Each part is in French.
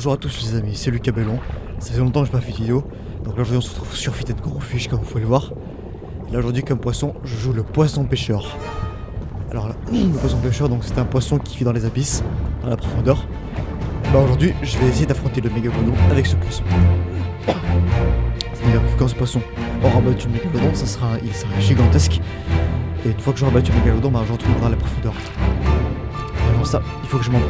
Bonjour à tous les amis, c'est Lucas Bellon. Ça fait longtemps que je n'ai pas fait de vidéo. Donc là aujourd'hui on se retrouve sur Fit & Grow Fish comme vous pouvez le voir. Là aujourd'hui comme poisson, je joue le poisson pêcheur. Alors là, le poisson pêcheur, donc c'est un poisson qui vit dans les abysses, dans la profondeur. Bah aujourd'hui je vais essayer d'affronter le mégalodon avec ce poisson. C'est-à-dire que quand ce poisson aura battu le mégalodon, il sera gigantesque. Et une fois que j'aurai battu le mégalodon, bah, je retrouverai la profondeur. Avant ça, il faut que je m'entraîne.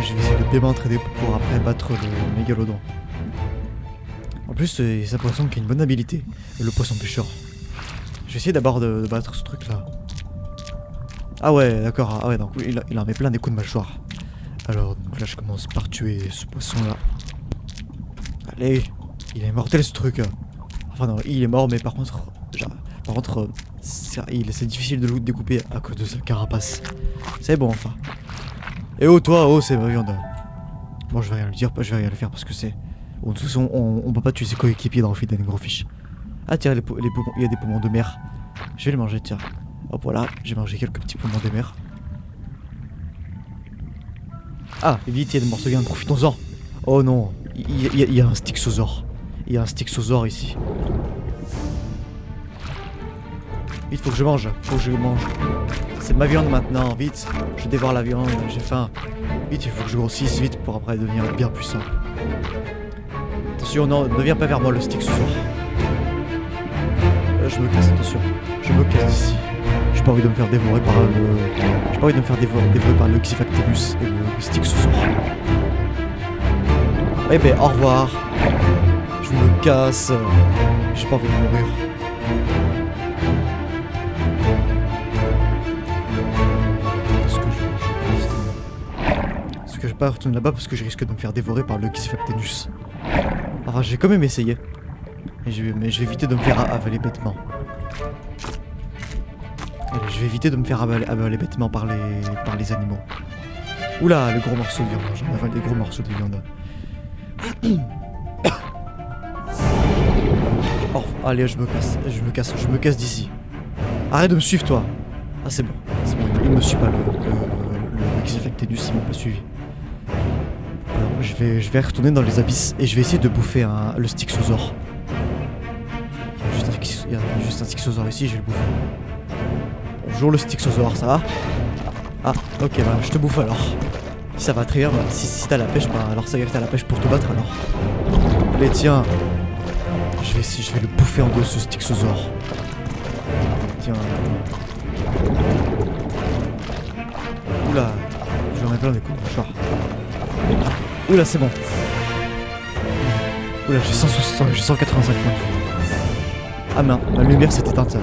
Je vais essayer de bien m'entraîner pour pouvoir après battre le mégalodon. En plus, c'est un poisson qui a une bonne habilité, le poisson pêcheur. Je vais essayer d'abord de battre ce truc là. Ah ouais, d'accord, ah ouais, donc il en met plein des coups de mâchoire. Alors, donc là je commence par tuer ce poisson là. Allez, il est mortel ce truc. Enfin non, il est mort, mais par contre, c'est difficile de le découper à cause de sa carapace. C'est bon enfin. Et oh toi, oh c'est ma viande. Bon je vais rien lui dire, je vais rien le faire parce que c'est... Bon, de toute façon on peut pas tuer ses coéquipiers dans Fit & Grow Fish. Ah tiens, il y a des poumons de mer. Je vais les manger tiens. Hop voilà, j'ai mangé quelques petits poumons de mer. Ah, vite, il y a des morceaux de viande, profitons-en. Oh non, il y a un Styxosaure. Il y a un Styxosaure ici. Vite, faut que je mange, C'est ma viande maintenant, vite. Je dévore la viande, j'ai faim. Vite, il faut que je grossisse vite pour après devenir bien puissant. Attention, non, ne viens pas vers moi le Styxosaure. Je me casse, attention. Je me casse d'ici. J'ai pas envie de me faire dévorer par le... J'ai pas envie de me faire dévorer par le Xyphactenus et le Styxosaure. Eh ben, au revoir. Je me casse. J'ai pas envie de mourir. Est-ce que je vais pas retourner là-bas parce que je risque de me faire dévorer par le Xyphactenus. Enfin, j'ai quand même essayé. Mais je vais éviter de me faire avaler bêtement. Allez, je vais éviter de me faire avaler bêtement par les animaux. Oula, le gros morceau de viande. J'en avale des gros morceaux de viande. Oh, allez, je me casse d'ici. Arrête de me suivre, toi. Ah, c'est bon, il me suit pas, le Xyphactenus, il m'a pas suivi. Alors, je vais retourner dans les abysses et je vais essayer de bouffer le Styxosaure. Il y a juste un Styxosaure ici, je vais le bouffer. Bonjour le Styxosaure, ça va? Ah, ok, bah, je te bouffe alors. Si ça va très bien, bah, si t'as la pêche, bah, alors ça y est, t'as la pêche pour te battre alors. Allez, tiens. Je vais le bouffer en deux, ce Styxosaure. Tiens. Oula, je vais en mettre plein des coups de mâchoire. Oula, c'est bon. Oula, j'ai 185 points de vie. Ah mince, ma lumière s'est éteinte.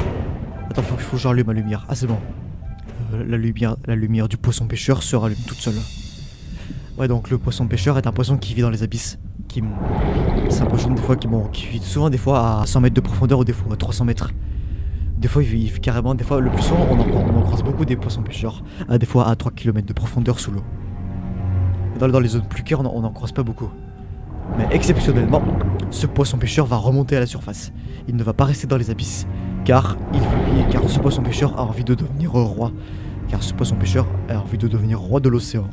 Attends, faut que je rallume ma lumière. Ah, c'est bon. La lumière du poisson pêcheur se rallume toute seule. Ouais, donc le poisson pêcheur est un poisson qui vit dans les abysses. C'est un poisson des fois qui vit souvent des fois à 100 mètres de profondeur ou des fois à 300 mètres. Des fois il vit carrément, des fois le plus souvent on en croise beaucoup des poissons pêcheurs. Des fois à 3 km de profondeur sous l'eau. Dans les zones plus claires on en croise pas beaucoup. Mais exceptionnellement, ce poisson pêcheur va remonter à la surface. Il ne va pas rester dans les abysses. Car ce poisson pêcheur a envie de devenir roi. Car ce poisson pêcheur a envie de devenir roi de l'océan.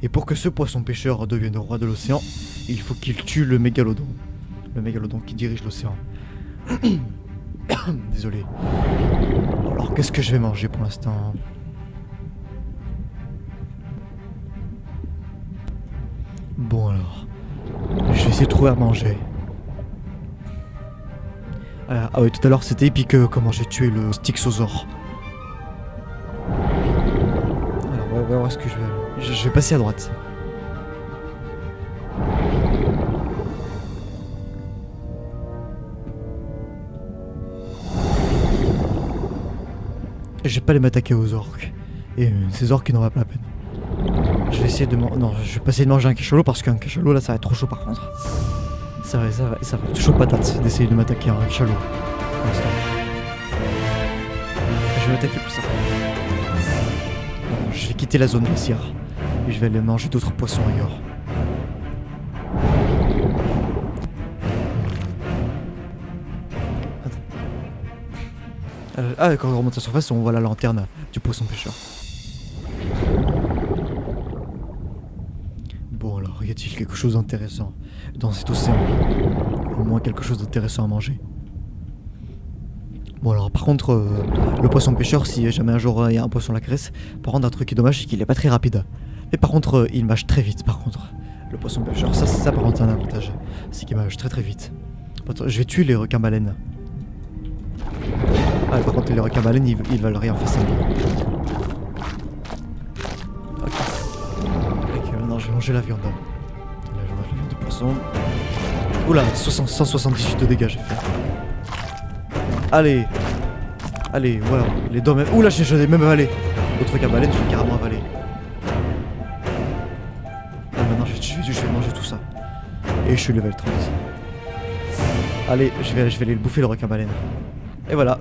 Et pour que ce poisson pêcheur devienne roi de l'océan, il faut qu'il tue le mégalodon. Le mégalodon qui dirige l'océan. Désolé. Alors qu'est-ce que je vais manger pour l'instant? Bon alors. Je vais essayer de trouver à manger. Ah oui, tout à l'heure c'était épique comment j'ai tué le Styxosaure. Alors on va voir ce que je vais... Je vais passer à droite. Je vais pas les m'attaquer aux orques. Et ces orques ils n'en valent pas la peine. Je vais essayer de non, je vais pas essayer de manger un cachalot parce qu'un cachalot là ça va être trop chaud par contre. Ça va être chaud patate d'essayer de m'attaquer à un cachalot. Pour l'instant. Je vais m'attaquer pour ça. Bon, je vais quitter la zone glaciaire. Et je vais aller manger d'autres poissons ailleurs. Ah, quand on remonte à la surface, on voit la lanterne du poisson pêcheur. Bon alors, y a-t-il quelque chose d'intéressant dans cet océan? Au moins quelque chose d'intéressant à manger. Bon alors par contre, le poisson pêcheur, si jamais un jour il y a un poisson à la graisse, par contre un truc qui est dommage c'est qu'il est pas très rapide. Mais par contre il mâche très vite par contre. Le poisson pêcheur, ça par contre c'est un avantage. C'est qu'il mâche très vite. Attends, je vais tuer les requins baleines. Ah par contre les requins baleines ils veulent rien faire ça. Ok maintenant je vais manger la viande. Là je mange la viande de poisson. Oula 178 de dégâts j'ai fait. Allez, allez, ouais, les deux même. Oula, je l'ai même avalé. L'autre requin baleine, je l'ai carrément avalé. Ah, maintenant, je vais manger tout ça. Et je suis level 30. Allez, je vais aller le bouffer, le requin baleine. Et voilà,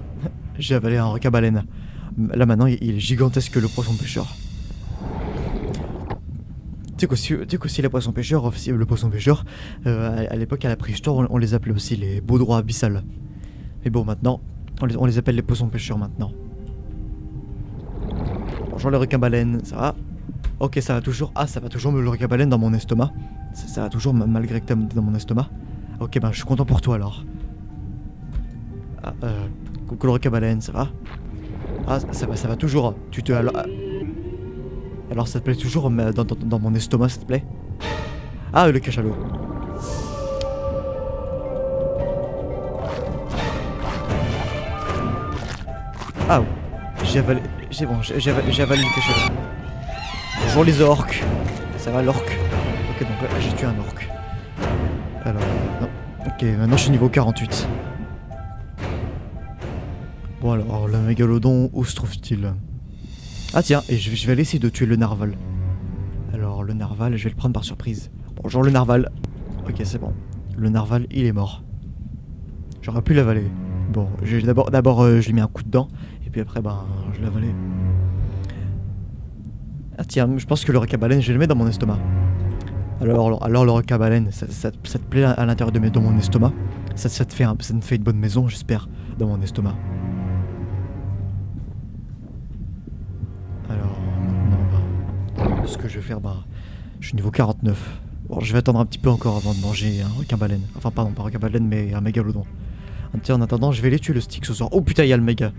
j'ai avalé un requin baleine. Là, maintenant, il est gigantesque que le poisson pêcheur. Tu sais qu'aussi les poissons pêcheurs, le poisson pêcheur, à l'époque, à la préhistoire, on les appelait aussi les baudroies abyssales. Mais bon, maintenant, on les appelle les poissons pêcheurs maintenant. Bonjour les requins baleines, ça va? Ok, ça va toujours. Ah, ça va toujours le requin baleine dans mon estomac. Ça va toujours malgré que t'es dans mon estomac. Ok, ben je suis content pour toi alors. Ah, coucou le requin baleine, ça va? Ah, ça va toujours. Alors ça te plaît toujours dans mon estomac, ça te plaît? Ah, le cachalot. Ah, j'ai avalé le cachalot. Bonjour les orques. Ça va l'orque? Ok, donc là j'ai tué un orque. Alors, non. Ok, maintenant je suis niveau 48. Bon alors, le mégalodon, où se trouve-t-il? Ah tiens, et je vais aller essayer de tuer le narval. Alors le narval, je vais le prendre par surprise. Bonjour le narval. Ok, c'est bon. Le narval, il est mort. J'aurais pu l'avaler. Bon, d'abord je lui mets un coup de dent. Et puis après, ben, je l'ai avalé. Ah tiens, je pense que le requin baleine, je vais le mettre dans mon estomac. Alors le requin baleine, ça te plaît à l'intérieur de mon estomac? Ça me fait une bonne maison, j'espère, dans mon estomac. Alors, maintenant, ce que je vais faire, bah, je suis niveau 49. Bon, je vais attendre un petit peu encore avant de manger un requin baleine. Enfin, pardon, pas un requin baleine, mais un mégalodon. Tiens, en attendant, je vais les tuer le stick ce soir. Oh putain, il y a le méga.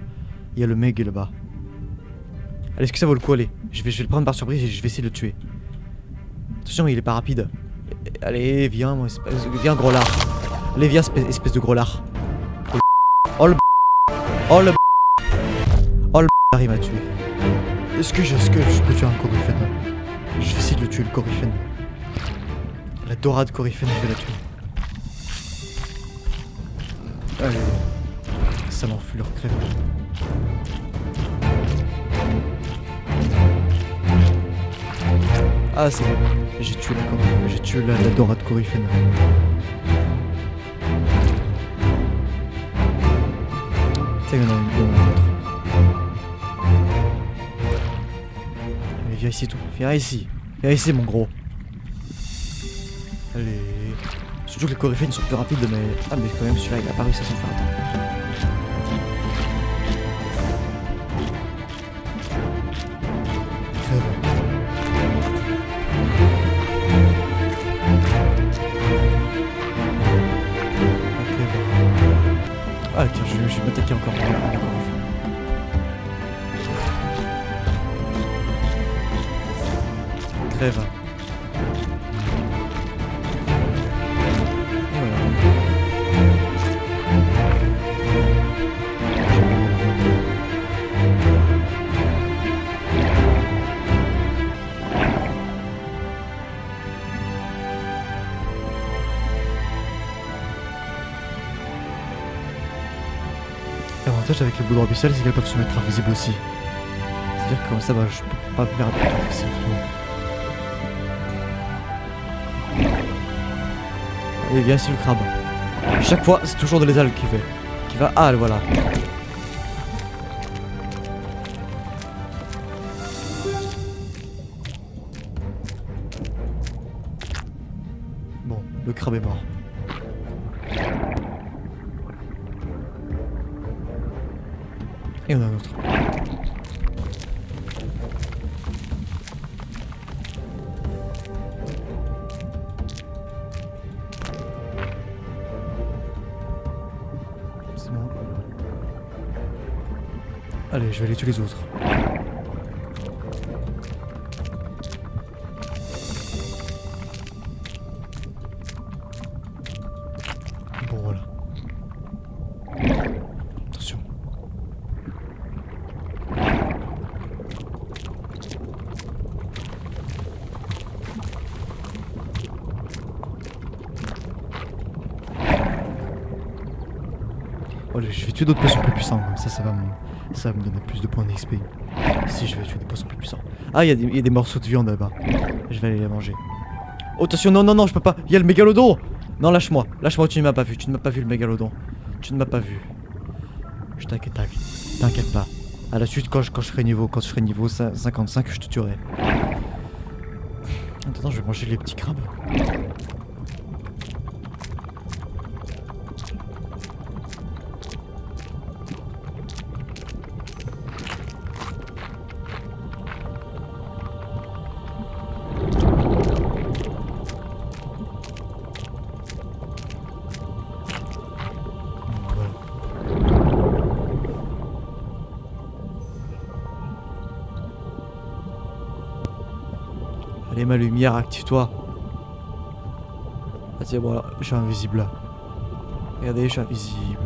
Il y a le méga là-bas. Allez, est-ce que ça vaut le coup? Allez, je vais le prendre par surprise et je vais essayer de le tuer. Attention, il est pas rapide. Allez, viens, viens gros lard. Allez, viens, espèce de gros lard. Oh le oh le oh le il m'a tué. Est-ce que je peux tuer un coryphène? Je vais essayer de tuer le coryphène. La dorade coryphène, je vais la tuer. Allez, ça m'enflure, crève. Ah c'est bon, j'ai tué la dorade coryphène. Tiens, il y en a une autre. Allez, viens ici toi, viens ici mon gros. Allez. Surtout que les coryphènes sont plus rapides mais... Ah mais quand même celui-là il a pas réussi à s'en faire attendre. Ah tiens, je vais m'attaquer encore une fois. Crève. Et voilà. L'avantage avec les boudres abyssales, c'est qu'elles peuvent se mettre invisibles aussi. C'est-à-dire que comme ça, bah, je peux pas perdre de temps facilement. Allez, viens ici le crabe. Chaque fois, c'est toujours de les algues qui va. Ah, voilà. Bon, le crabe est mort. Et on a un autre. Allez, je vais aller tuer les autres. Bon, voilà. Attention. Allez, je vais tuer d'autres poissons plus puissants, comme ça va me donner plus de points d'XP. Si je vais tuer des poissons plus puissants. Ah, il y a des morceaux de viande là-bas. Je vais aller les manger. Oh, attention, non, non, non, je peux pas. Il y a le mégalodon. Non, lâche-moi. Lâche-moi, tu ne m'as pas vu. Tu ne m'as pas vu le mégalodon. Tu ne m'as pas vu. Je t'inquiète pas. À la suite, quand je serai niveau 55, je te tuerai. Attends, je vais manger les petits crabes. Allez, ma lumière, active-toi. Ah tiens, voilà, je suis invisible là. Regardez, je suis invisible.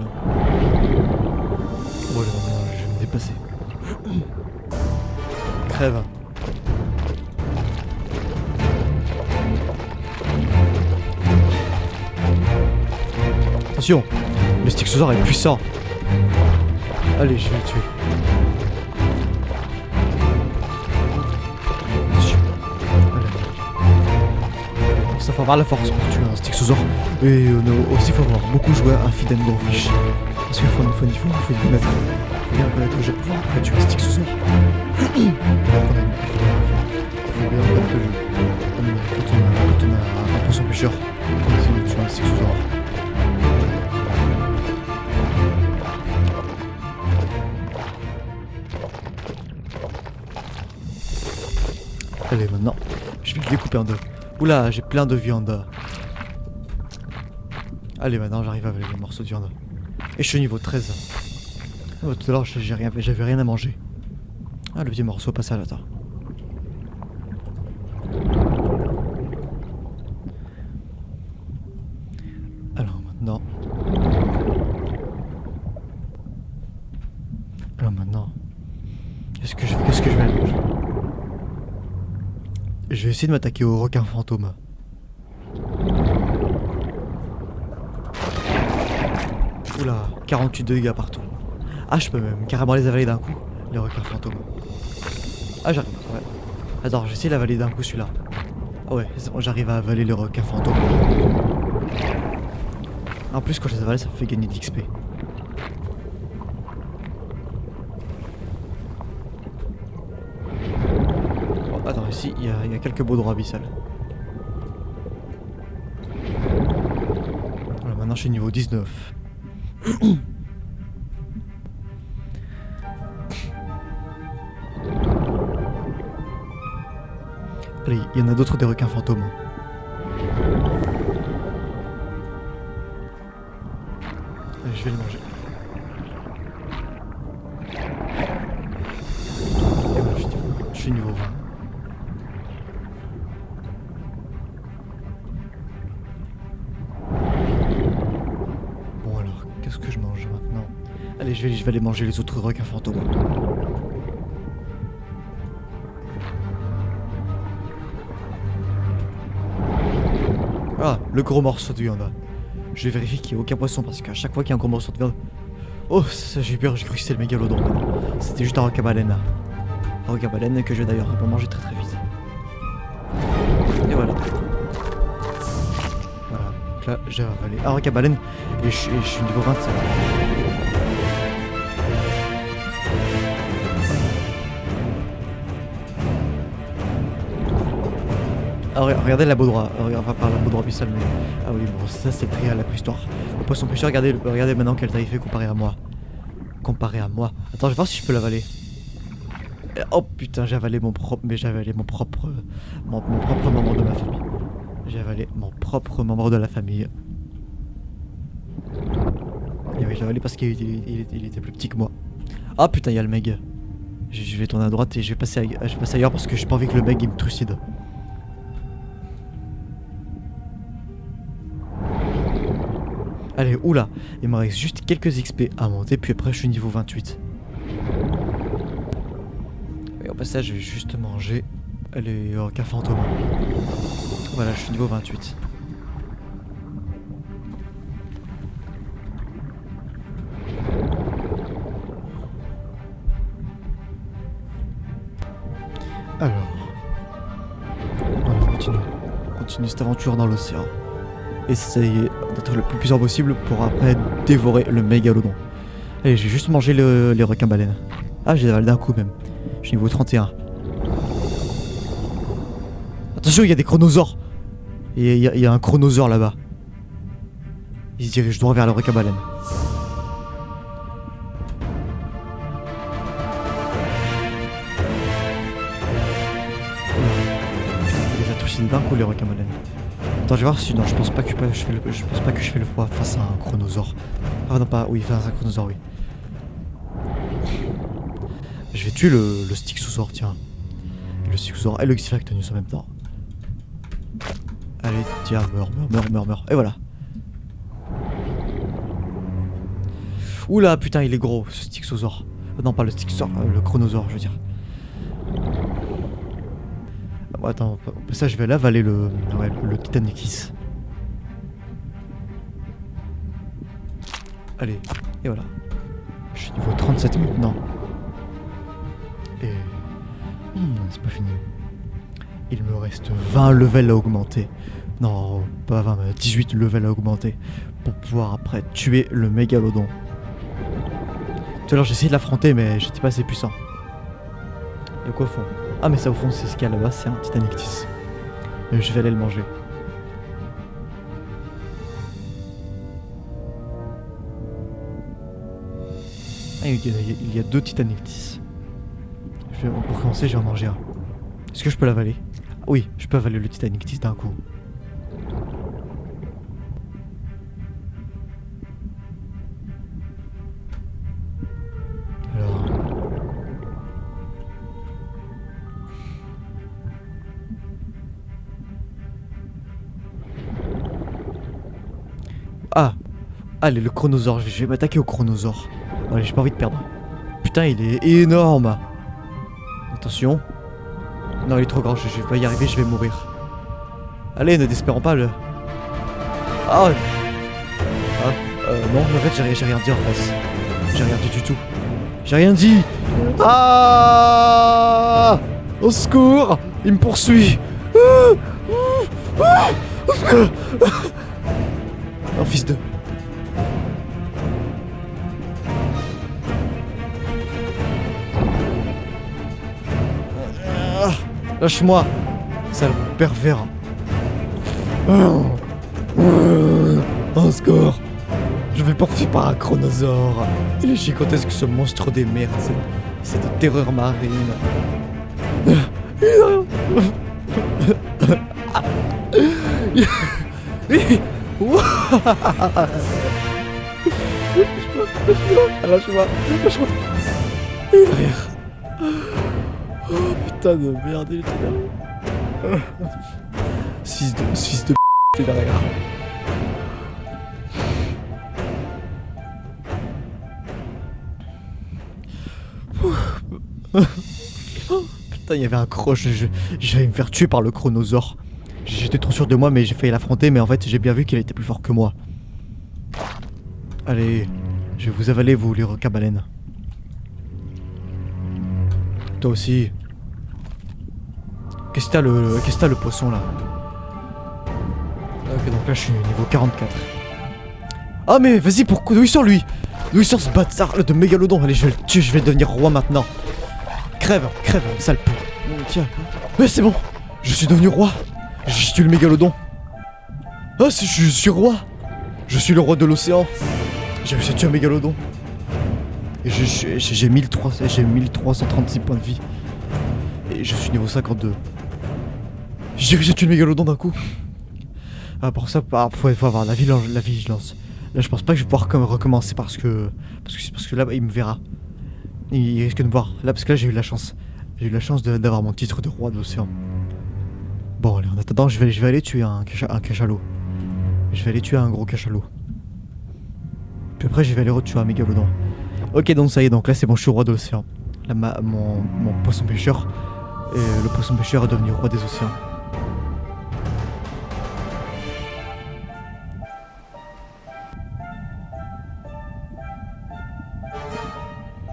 Oh là là, je vais me dépasser. Crève. Attention, le Styxosaure est puissant. Allez, je vais le tuer. Ça faut avoir la force pour tuer un Styxosaure. Et aussi il faut avoir beaucoup joué à Feed and Goldfish. Parce qu'il faut y connaître. Il faut bien connaître le jeu pour pouvoir après tuer un Styxosaure. Il faut bien connaître le jeu. Quand on a un poisson pêcheur, on essaie de tuer un Styxosaure. Allez, maintenant, je vais le découper en deux. Oula, j'ai plein de viande. Allez, maintenant j'arrive avec les morceaux de viande. Et je suis niveau 13. Oh, tout à l'heure, j'avais rien à manger. Ah, le petit morceau passe à la terre. Alors maintenant. Qu'est-ce que je vais manger? Je vais essayer de m'attaquer au requin fantôme. Oula, 48 de dégâts partout. Ah, je peux même carrément les avaler d'un coup, les requins fantômes. Ah, j'arrive, ouais. Attends, j'essaie d'avaler d'un coup celui-là. Ah ouais, c'est bon, j'arrive à avaler les requins fantômes. En plus, quand je les avale, ça me fait gagner de l'XP. Oh, attends, ici, il y a quelques baudroies abyssales. Voilà, maintenant je suis niveau 19. Allez, il y en a d'autres des requins fantômes. Allez, je vais les manger. Et voilà, je suis niveau 20. Bon alors, qu'est-ce que je mange maintenant? Allez, je vais aller manger les autres requins fantômes. Ah, le gros morceau de viande. Je vais vérifier qu'il n'y a aucun poisson parce qu'à chaque fois qu'il y a un gros morceau de viande... Oh, ça j'ai eu peur, j'ai cru que c'était le mégalodon. C'était juste un requin baleine. Un requin baleine que je vais d'ailleurs manger très très vite. Et voilà. Voilà, donc là j'ai avalé un requin baleine et je suis niveau 27. Ah, regardez la baudroie, enfin pas la baudroie abyssale mais... Ah oui bon ça c'est très à la préhistoire. Le poisson pêcheur, regardez maintenant quelle taille il fait comparé à moi. Attends, je vais voir si je peux l'avaler. Oh putain, j'ai avalé mon propre membre de ma famille. J'ai avalé mon propre membre de la famille. Et oui, j'ai avalé parce qu'il était plus petit que moi. Ah putain, il y a le meg. Je vais tourner à droite et je vais passer ailleurs parce que j'ai pas envie que le meg il me trucide. Allez, oula, il me reste juste quelques XP à monter, puis après je suis niveau 28. Et au passage, je vais juste manger les requins fantômes. Voilà, je suis niveau 28. Alors, on continue cette aventure dans l'océan. Essayer d'être le plus puissant possible pour après dévorer le mégalodon. Allez, je vais juste manger les requins baleines. Ah, j'ai avalé d'un coup même. Je suis niveau 31. Attention, il y a des chronosaures. Il y a un chronosaure là-bas. Il se dirige droit vers le requin baleine. Il les a touchés d'un coup les requins baleines. Attends, je vais voir si... Non, je pense pas que je fais le poids face à un chronosaure. Ah non, pas... Oui, face à un chronosaure, oui. Je vais tuer le Styxosaure, tiens. Le Styxosaure et le Xeractonus en même temps. Allez, tiens, meurs. Et voilà. Oula, putain, il est gros, ce Styxosaure. Non, pas le Styxosaure, le chronosaure, je veux dire. Bon, attends, ça, je vais l'avaler le Titanictis. Allez, et voilà. Je suis niveau 37 maintenant. Et... c'est pas fini. Il me reste 20 levels à augmenter. Non, pas 20, mais 18 levels à augmenter. Pour pouvoir après tuer le mégalodon. Tout à l'heure j'ai essayé de l'affronter mais j'étais pas assez puissant. Et quoi au fond? Ah mais ça au fond c'est ce qu'il y a là-bas, c'est un Titanictis. Je vais aller le manger. Ah, il y a 2 Titanictis. Pour commencer je vais en manger un. Est-ce que je peux l'avaler? Oui, je peux avaler le Titanictis d'un coup. Alors... Ah! Allez, le chronosaure, je vais m'attaquer au chronosaure. Allez, j'ai pas envie de perdre. Putain, il est énorme! Attention. Non, il est trop grand, je vais pas y arriver, je vais mourir. Allez, ne désespérons pas le... Ah! Non, en fait, j'ai rien dit en face. J'ai rien dit du tout. J'ai rien dit! Ah! Au secours! Il me poursuit! Oh, fils de... Lâche-moi, sale pervers. Un score. Je vais poursuivi par un chronosaure. Il est gigantesque ce monstre des mers. Cette terreur marine. Lâche-moi. Il est derrière. Oh putain de merde, il était derrière. Fils de t'es derrière. Putain, il y avait un croche, je vais me faire tuer par le chronosaure. J'étais trop sûr de moi, mais j'ai failli l'affronter, mais en fait, j'ai bien vu qu'il était plus fort que moi. Allez, je vais vous avaler, vous, les requins baleines. Toi aussi. Qu'est-ce que t'as le poisson là? Ok, donc là je suis niveau 44. Ah mais vas-y, d'où il sort lui? D'où il sort ce bâtard de mégalodon? Allez, je vais le tuer, je vais devenir roi maintenant. Crève, sale pou. Tiens. Mais c'est bon, je suis devenu roi. J'ai tué le mégalodon. Ah, je suis roi. Je suis le roi de l'océan. J'ai réussi à tuer un mégalodon. Et j'ai 1336 points de vie. Et je suis niveau 52. J'ai réussi à tuer le mégalodon d'un coup. Ah, pour ça, faut avoir la vigilance. Là, je pense pas que je vais pouvoir recommencer parce que là, il me verra. Il risque de me voir. Là, parce que là, j'ai eu la chance. J'ai eu la chance d'avoir mon titre de roi de l'océan. Bon, allez, en attendant, je vais aller tuer un cachalot. Je vais aller tuer un gros cachalot. Puis après, je vais aller retuer un mégalodon. Ok, donc ça y est, donc là, c'est bon, je suis roi de l'océan. Là, mon poisson pêcheur, le poisson pêcheur est devenu roi des océans.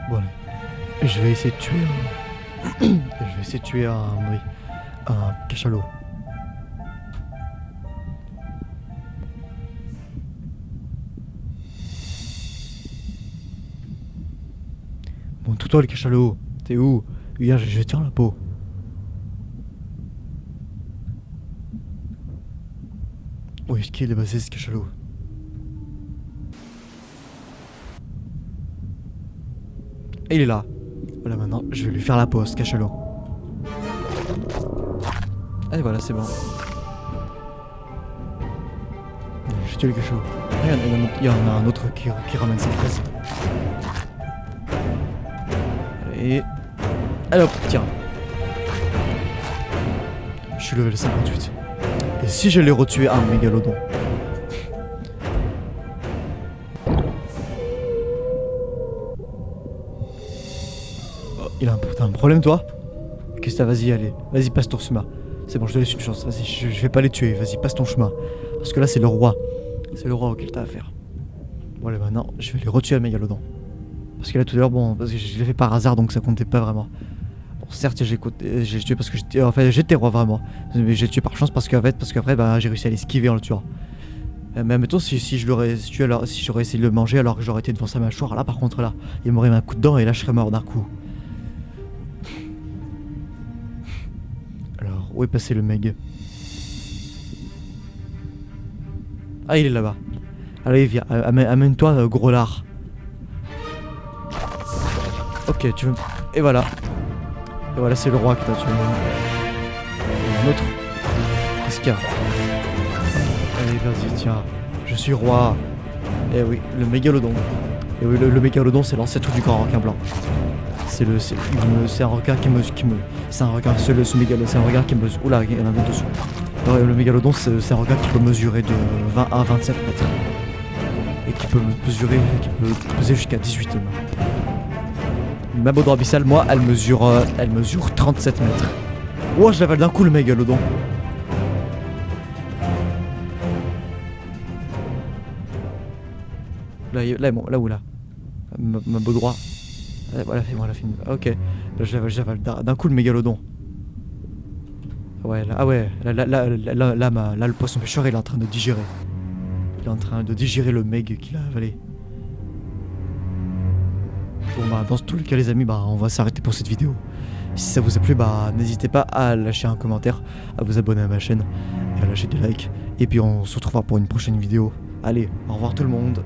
Bon, allez. Je vais essayer de tuer je vais essayer de tuer un cachalot. Bon, tout toi le cachalot, t'es où? Hier, je tiens la peau. Où est-ce qu'il est basé ce cachalot? Et il est là. Voilà, maintenant, je vais lui faire la peau, ce cachalot. Allez, voilà, c'est bon. Je tue le cachalot. Il y en a un autre qui ramène ses fraises. Et... allez hop, tiens. Je suis level 58. Et si je l'ai retué un mégalodon? Oh, t'as un problème toi? Qu'est-ce que t'as? Vas-y, allez. Vas-y, passe ton chemin. C'est bon, je te laisse une chance. Vas-y, je vais pas les tuer. Vas-y, passe ton chemin. Parce que là, c'est le roi. C'est le roi auquel t'as affaire. Bon, allez, maintenant, je vais les retuer un mégalodon. Parce que là, tout à l'heure, bon, parce que je l'ai fait par hasard, donc ça comptait pas vraiment. Bon, certes, j'ai tué parce que j'étais roi vraiment. Mais j'ai tué par chance parce qu'après, bah, j'ai réussi à l'esquiver en le tuant. Mais admettons, si je l'aurais tué, alors, si j'aurais essayé de le manger alors que j'aurais été devant sa mâchoire, là, par contre, là, il m'aurait mis un coup de dent et là, je serais mort d'un coup. Alors, où est passé le meg? Ah, il est là-bas. Allez, viens, amène-toi, gros lard. Ok, tu veux... Et voilà. Et voilà, c'est le roi qui t'a tué. Un autre. Qu'est-ce qu'il y a? Allez, vas-y, tiens. Je suis roi. Eh oui, le mégalodon. Et oui, le mégalodon, c'est l'ancêtre du grand requin blanc. C'est un requin qui me... C'est un requin, c'est un requin qui mesure... Oula, il y en a un autre dessous. Le mégalodon, c'est un requin qui peut mesurer de 20 à 27 mètres. Et qui peut peser jusqu'à 18 tonnes. Ma baudre abyssale, moi, elle mesure 37 mètres. Oh, je l'avale d'un coup le mégalodon. Là où là. Ma baudre. Voilà, fais-moi la film. Ok. Là, j'avale d'un coup le mégalodon. Ouais, là, ah ouais. Là, le poisson pêcheur, il est en train de digérer. Il est en train de digérer le meg qu'il a avalé. Bon bah dans tous les cas les amis, bah on va s'arrêter pour cette vidéo. Si ça vous a plu, bah n'hésitez pas à lâcher un commentaire, à vous abonner à ma chaîne et à lâcher des likes. Et puis on se retrouvera pour une prochaine vidéo. Allez, au revoir tout le monde.